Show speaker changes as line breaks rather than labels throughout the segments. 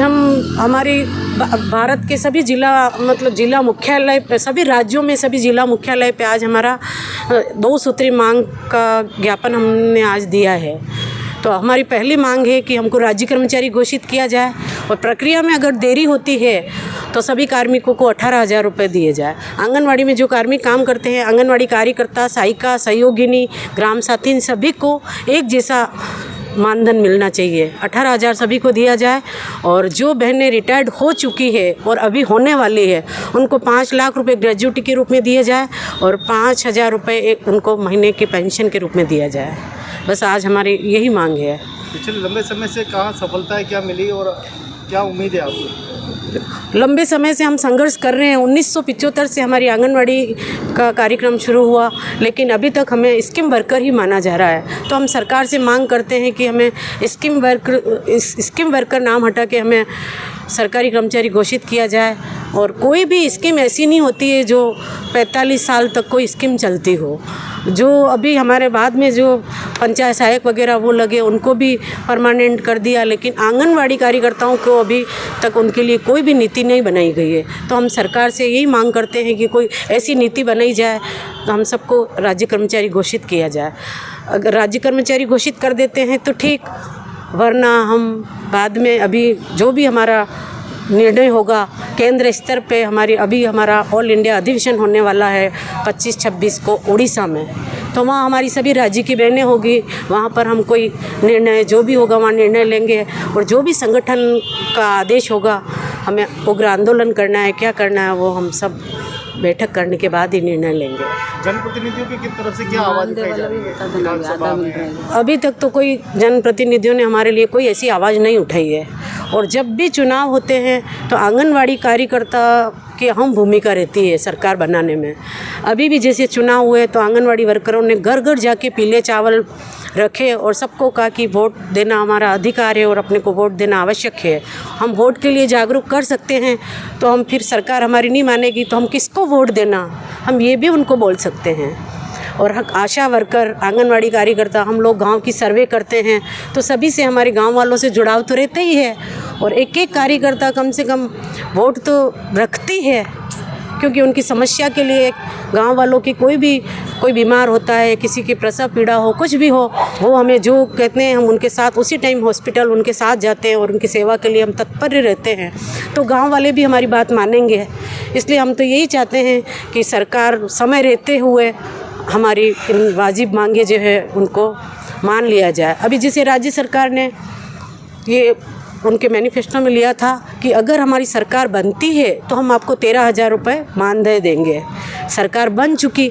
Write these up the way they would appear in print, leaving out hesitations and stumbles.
हम हमारी भारत के सभी जिला मतलब जिला मुख्यालय पे सभी राज्यों में सभी जिला मुख्यालय पे आज हमारा 2 सूत्री मांग का ज्ञापन हमने आज दिया है। तो हमारी पहली मांग है कि हमको राज्य कर्मचारी घोषित किया जाए और प्रक्रिया में अगर देरी होती है तो सभी कार्मिकों को 18,000 रुपये दिए जाए। आंगनवाड़ी में जो कार्मिक काम करते हैं, आंगनवाड़ी कार्यकर्ता, सहायिका, सहयोगिनी, ग्राम साथी, इन सभी को एक जैसा मानधन मिलना चाहिए। 18,000 सभी को दिया जाए और जो बहनें रिटायर्ड हो चुकी है और अभी होने वाली है उनको 5 लाख रुपए ग्रेजुटी के रूप में दिए जाए और 5,000 रुपये उनको महीने के पेंशन के रूप में दिया जाए। बस आज हमारी यही मांग है।
पिछले लंबे समय से कहाँ सफलता है, क्या मिली और क्या उम्मीद है आपको?
लंबे समय से हम संघर्ष कर रहे हैं। 1975 से हमारी आंगनवाड़ी का कार्यक्रम शुरू हुआ, लेकिन अभी तक हमें स्कीम वर्कर ही माना जा रहा है। तो हम सरकार से मांग करते हैं कि हमें स्कीम वर्कर नाम हटा के हमें सरकारी कर्मचारी घोषित किया जाए। और कोई भी स्कीम ऐसी नहीं होती है जो 45 साल तक कोई स्कीम चलती हो। जो अभी हमारे बाद में जो पंचायत सहायक वगैरह वो लगे उनको भी परमानेंट कर दिया, लेकिन आंगनवाड़ी कार्यकर्ताओं को अभी तक उनके लिए कोई भी नीति नहीं बनाई गई है। तो हम सरकार से यही मांग करते हैं कि कोई ऐसी नीति बनाई जाए तो हम सबको राज्य कर्मचारी घोषित किया जाए। अगर राज्य कर्मचारी घोषित कर देते हैं तो ठीक, वरना हम बाद में अभी जो भी हमारा निर्णय होगा केंद्र स्तर पे, हमारा ऑल इंडिया अधिवेशन होने वाला है 25-26 को उड़ीसा में। तो वहाँ हमारी सभी राज्य की बहनें होगी, वहाँ पर हम कोई निर्णय जो भी होगा वहाँ निर्णय लेंगे और जो भी संगठन का आदेश होगा, हमें उग्र आंदोलन करना है, क्या करना है, वो हम सब बैठक करने के बाद ही निर्णय लेंगे।
जनप्रतिनिधियों की तरफ से क्या आवाज़ उठाई जा रही है?
अभी तक तो कोई जनप्रतिनिधियों ने हमारे लिए कोई ऐसी आवाज़ नहीं उठाई है। और जब भी चुनाव होते हैं तो आंगनवाड़ी कार्यकर्ता की अहम भूमिका रहती है सरकार बनाने में। अभी भी जैसे चुनाव हुए तो आंगनवाड़ी वर्करों ने घर घर जाके पीले चावल रखे और सबको कहा कि वोट देना हमारा अधिकार है और अपने को वोट देना आवश्यक है। हम वोट के लिए जागरूक कर सकते हैं, तो हम फिर सरकार हमारी नहीं मानेगी तो हम किसको वोट देना, हम ये भी उनको बोल सकते हैं। और आशा वर्कर, आंगनवाड़ी कार्यकर्ता, हम लोग गांव की सर्वे करते हैं तो सभी से हमारे गांव वालों से जुड़ाव तो रहता ही है। और एक एक कार्यकर्ता कम से कम वोट तो रखती है, क्योंकि उनकी समस्या के लिए गांव वालों की कोई बीमार होता है, किसी की प्रसव पीड़ा हो, कुछ भी हो, वो हमें जो कहते हैं हम उनके साथ उसी टाइम हॉस्पिटल उनके साथ जाते हैं और उनकी सेवा के लिए हम तत्पर रहते हैं। तो गांव वाले भी हमारी बात मानेंगे। इसलिए हम तो यही चाहते हैं कि सरकार समय रहते हुए हमारी वाजिब मांगे जो है उनको मान लिया जाए। अभी जैसे राज्य सरकार ने ये उनके मैनिफेस्टो में लिया था कि अगर हमारी सरकार बनती है तो हम आपको 13,000 रुपये मानदेय देंगे। सरकार बन चुकी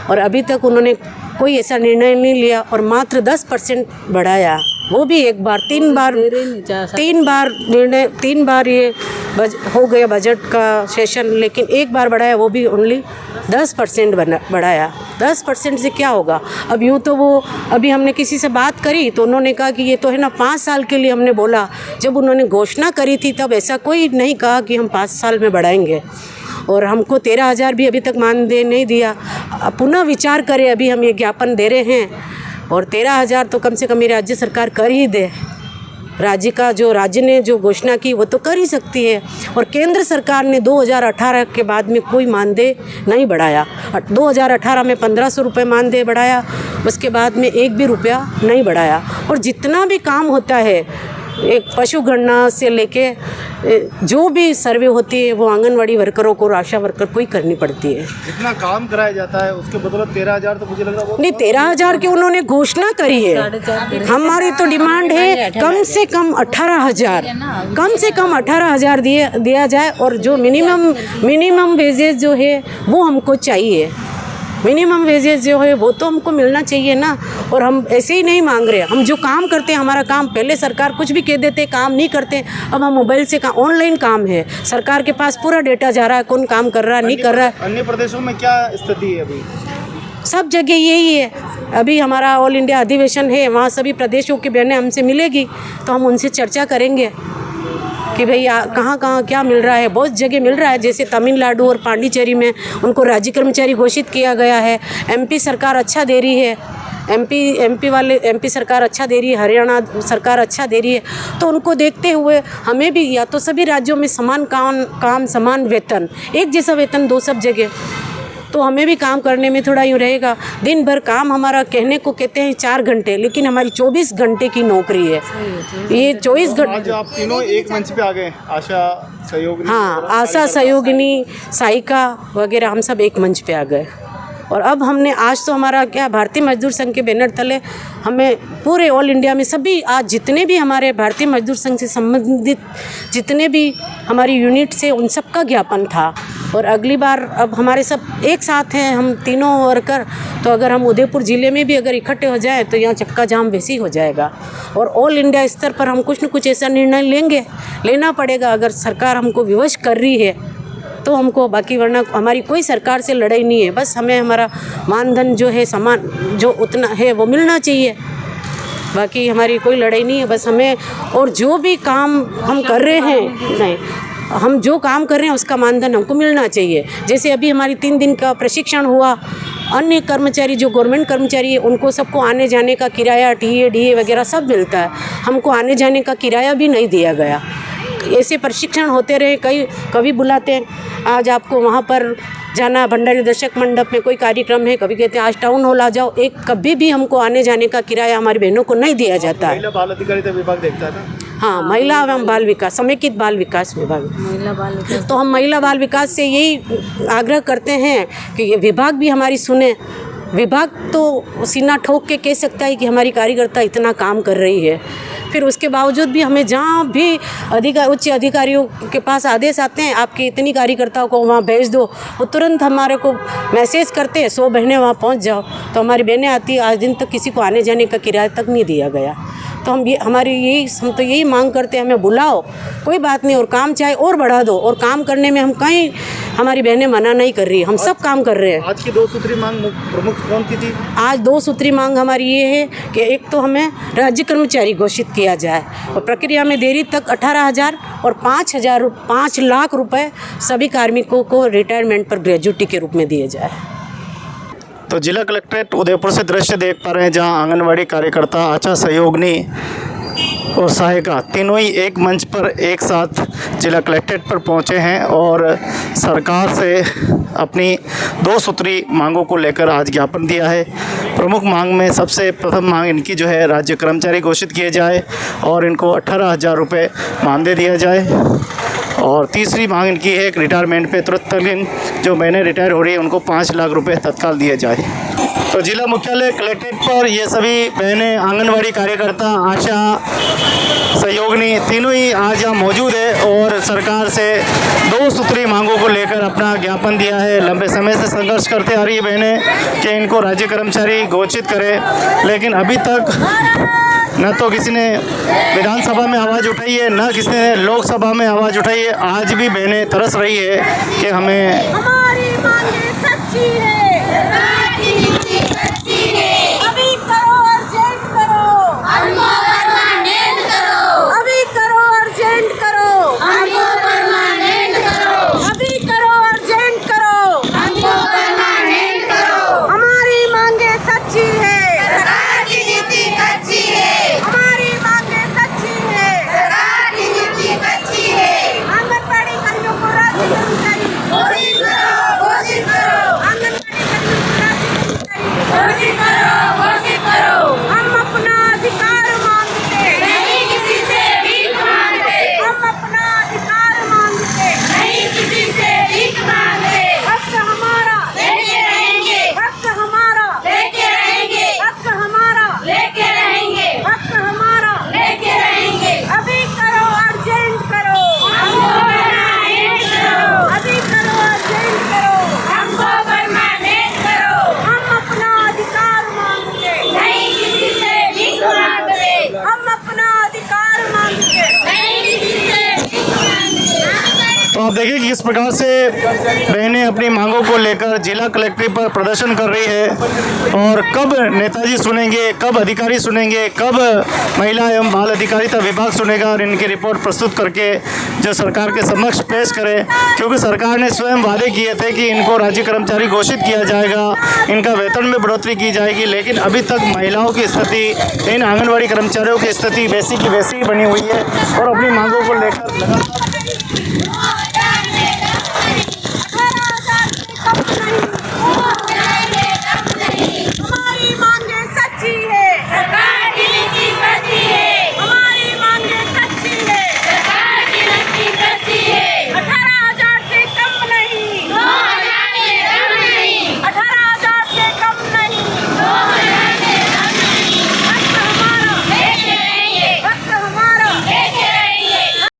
और अभी तक उन्होंने कोई ऐसा निर्णय नहीं लिया और मात्र 10% बढ़ाया, वो भी एक बार 3 बार ये हो गया बजट का सेशन, लेकिन एक बार बढ़ाया, वो भी ओनली 10% बढ़ाया। 10% से क्या होगा? अब यूँ तो वो अभी हमने किसी से बात करी तो उन्होंने कहा कि ये तो है ना 5 साल के लिए हमने बोला। जब उन्होंने घोषणा करी थी तब ऐसा कोई नहीं कहा कि हम 5 साल में बढ़ाएंगे। और हमको 13,000 भी अभी तक मानदेय नहीं दिया। पुनः विचार करें, अभी हम ये ज्ञापन दे रहे हैं और 13,000 तो कम से कम ये राज्य सरकार कर ही दे। राज्य ने जो घोषणा की वो तो कर ही सकती है। और केंद्र सरकार ने 2018 के बाद में कोई मानदेय नहीं बढ़ाया। 2018 में 1,500 रुपये मानदेय बढ़ाया, उसके बाद में एक भी रुपया नहीं बढ़ाया। और जितना भी काम होता है, एक पशु गणना से लेके जो भी सर्वे होती है वो आंगनवाड़ी वर्करों को, आशा वर्कर को ही करनी पड़ती है।
जितना काम कराया जाता है उसके बदौलत 13,000 तो मुझे लग रहा है
नहीं, 13,000 की उन्होंने घोषणा करी है। हमारी तो डिमांड है कम से कम 18,000, कम से कम 18,000 दिया जाए। और जो मिनिमम वेजेस जो है वो हमको चाहिए। मिनिमम वेजेस जो है वो तो हमको मिलना चाहिए ना। और हम ऐसे ही नहीं मांग रहे, हम जो काम करते हैं, हमारा काम, पहले सरकार कुछ भी कह देते काम नहीं करते, अब हम मोबाइल से ऑनलाइन काम है, सरकार के पास पूरा डेटा जा रहा है, कौन काम कर रहा है, नहीं कर रहा है।
अन्य प्रदेशों में क्या स्थिति है अभी?
सब जगह यही है। अभी हमारा ऑल इंडिया अधिवेशन है, वहाँ सभी प्रदेशों की बहनें हमसे मिलेगी तो हम उनसे चर्चा करेंगे कि भाई कहाँ कहाँ क्या मिल रहा है। बहुत जगह मिल रहा है, जैसे तमिलनाडु और पांडिचेरी में उनको राज्य कर्मचारी घोषित किया गया है। MP सरकार अच्छा दे रही है, एमपी सरकार अच्छा दे रही है, हरियाणा सरकार अच्छा दे रही है, तो उनको देखते हुए हमें भी या तो सभी राज्यों में समान काम समान वेतन, एक जैसा वेतन दो सब जगह, तो हमें भी काम करने में थोड़ा यूँ रहेगा। दिन भर काम हमारा कहने को कहते हैं 4 घंटे, लेकिन हमारी 24 घंटे की नौकरी है। ये 24
आज
घंटे।
आप तीनों एक मंच पे आ गए, आशा सहयोगिनी।
हाँ, आशा सहयोगिनी, साइका वगैरह हम सब एक मंच पे आ गए। और अब हमने आज तो हमारा क्या भारतीय मजदूर संघ के बैनर तले हमें पूरे ऑल इंडिया में सभी आज जितने भी हमारे भारतीय मजदूर संघ से संबंधित जितने भी हमारी यूनिट से उन सब का ज्ञापन था। और अगली बार अब हमारे सब एक साथ हैं, हम तीनों वर्कर, तो अगर हम उदयपुर ज़िले में भी अगर इकट्ठे हो जाएं तो यहाँ चक्का जाम वैसे ही हो जाएगा। और ऑल इंडिया स्तर पर हम कुछ न कुछ ऐसा निर्णय लेना पड़ेगा। अगर सरकार हमको विवश कर रही है तो हमको, बाकी वरना हमारी कोई सरकार से लड़ाई नहीं है। बस हमें हमारा मानधन जो है समान जो उतना है वो मिलना चाहिए, बाकी हमारी कोई लड़ाई नहीं है। बस हमें, और जो भी काम हम कर रहे हैं, नहीं, हम जो काम कर रहे हैं उसका मानधन हमको मिलना चाहिए। जैसे अभी हमारी 3 दिन का प्रशिक्षण हुआ, अन्य कर्मचारी जो गवर्नमेंट कर्मचारी है उनको सबको आने जाने का किराया, टीए वगैरह सब मिलता है, हमको आने जाने का किराया भी नहीं दिया गया। ऐसे प्रशिक्षण होते रहे, कभी बुलाते हैं आज आपको वहाँ पर जाना, भंडारी दर्शक मंडप में कोई कार्यक्रम है, कभी कहते हैं आज टाउन हॉल आ जाओ, कभी भी हमको आने जाने का किराया हमारी बहनों को नहीं दिया जाता है।
महिला बाल अधिकारिता विभाग देखता है ना?
हाँ, महिला एवं बाल विकास, समेकित बाल विकास विभाग,
महिला बाल विकास।
तो हम महिला बाल विकास से यही आग्रह करते हैं कि ये विभाग भी हमारी सुने। विभाग तो सीना ठोक के कह सकता है कि हमारी कार्यकर्ता इतना काम कर रही है, फिर उसके बावजूद भी हमें जहाँ भी उच्च अधिकारियों के पास आदेश आते हैं आपकी इतनी कार्यकर्ताओं को वहाँ भेज दो, वो तुरंत हमारे को मैसेज करते हैं 100 बहनें वहाँ पहुँच जाओ, तो हमारी बहनें आती, आज दिन तक किसी को आने जाने का किराया तक नहीं दिया गया। तो हम तो यही मांग करते हैं, हमें बुलाओ, कोई बात नहीं, और काम चाहे और बढ़ा दो, और काम करने में हम कहीं हमारी बहनें मना नहीं कर रही है, हम सब काम कर रहे हैं।
आज की 2 सूत्री मांग प्रमुख कौन की थी?
आज 2 सूत्री मांग हमारी ये है कि एक तो हमें राज्य कर्मचारी घोषित किया जाए, और प्रक्रिया में देरी तक 18,000 और 5 लाख रुपए सभी कार्मिकों को रिटायरमेंट पर ग्रेजुटी के रूप में दिए जाए।
तो जिला कलेक्ट्रेट उदयपुर से दृश्य देख पा रहे हैं जहां आंगनवाड़ी कार्यकर्ता, आशा सहयोगिनी और सहायिका तीनों ही एक मंच पर एक साथ जिला कलेक्ट्रेट पर पहुंचे हैं और सरकार से अपनी 2 सूत्री मांगों को लेकर आज ज्ञापन दिया है। प्रमुख मांग में सबसे प्रथम मांग इनकी जो है राज्य कर्मचारी घोषित किए जाए और इनको 18,000 रुपये मानदेय दिया जाए, और तीसरी मांग इनकी है एक रिटायरमेंट पे तुरंत जो महीने रिटायर हो रही है उनको 5 लाख रुपए तत्काल दिए जाए। तो जिला मुख्यालय कलेक्ट्रेट पर ये सभी बहनें, आंगनवाड़ी कार्यकर्ता, आशा सहयोगिनी तीनों ही आज यहाँ मौजूद है और सरकार से 2 सूत्री मांगों को लेकर अपना ज्ञापन दिया है। लंबे समय से संघर्ष करते आ रही है बहनें कि इनको राज्य कर्मचारी घोषित करें, लेकिन अभी तक न तो किसी ने विधानसभा में आवाज़ उठाई है, न किसी ने लोकसभा में आवाज़ उठाई है। आज भी बहनें तरस रही है कि हमें,
हमारी मांगे सच्ची है, अभी करो अर्जेंट करो, हमको परमानेंट करो, अभी करो अर्जेंट करो, हमको परमानेंट करो, अभी करो अर्जेंट करो, हमको परमानेंट करो। हमारी मांगे सच्ची है, सरकार की नीति कच्ची है, हमारी मांगे सच्ची है, सरकार की नीति कच्ची है। आंगनबाड़ी कर्मियों को राज्य कर्मचारी घोषित करो, आंगनबाड़ी कर्मियों को
आप देखिए कि किस प्रकार से बहनें अपनी मांगों को लेकर जिला कलेक्ट्रेट पर प्रदर्शन कर रही है और कब नेताजी सुनेंगे, कब अधिकारी सुनेंगे, कब महिला एवं बाल अधिकारिता विभाग सुनेगा और इनकी रिपोर्ट प्रस्तुत करके जो सरकार के समक्ष पेश करे, क्योंकि सरकार ने स्वयं वादे किए थे कि इनको राज्य कर्मचारी घोषित किया जाएगा, इनका वेतन में बढ़ोतरी की जाएगी, लेकिन अभी तक महिलाओं की स्थिति, इन आंगनवाड़ी कर्मचारियों की स्थिति वैसी की वैसी ही बनी हुई है और अपनी मांगों